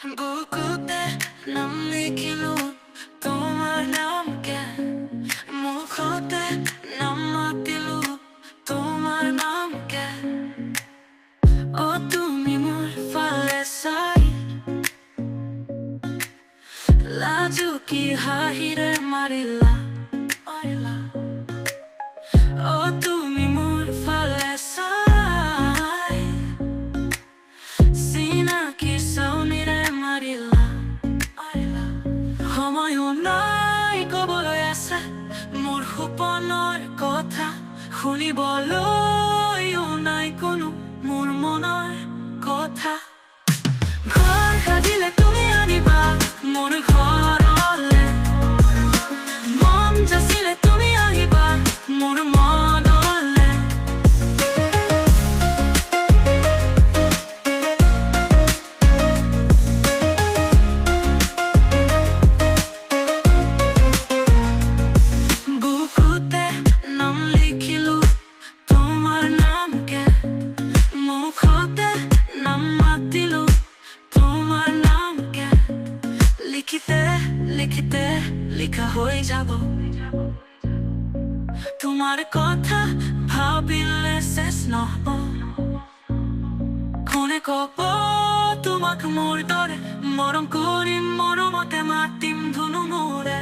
বুকুতে নাম লিখিলো তোমার নামকে, মুখতে নাম মাতিলো তোমার নামকে। অ তুমি মোৰ ফালে চাই লাজুকী হাঁহিৰে মাৰিলা। অ তুমি মোৰ ফালে চাই চিনাকি চাউনিৰে মাৰিলা। সময়ো নাই ক'বলৈ আছে মোৰ সপোনৰ কথা, শুনিবলৈও নাই কোনো মোৰ মনৰ কথা। ঘৰ সাজিলে তুমি আনিবা মোৰ ঘৰলে, মন যাচিলে তুমি আহিবা মোৰ মনলে। বুকুতে নাম লিখিলো তোমাৰ নামকে, মুখতে নাম মাতিলো তোমার নামকে। লিখিতে লিখিতে লিখা হয়ে যাব তোমার কথা, ভাবিলে শেষ নহব। কোনে কব তোমাক মোৰ দৰে, মৰম কৰিম মৰমতে মাতিম ধুনু মোৰে।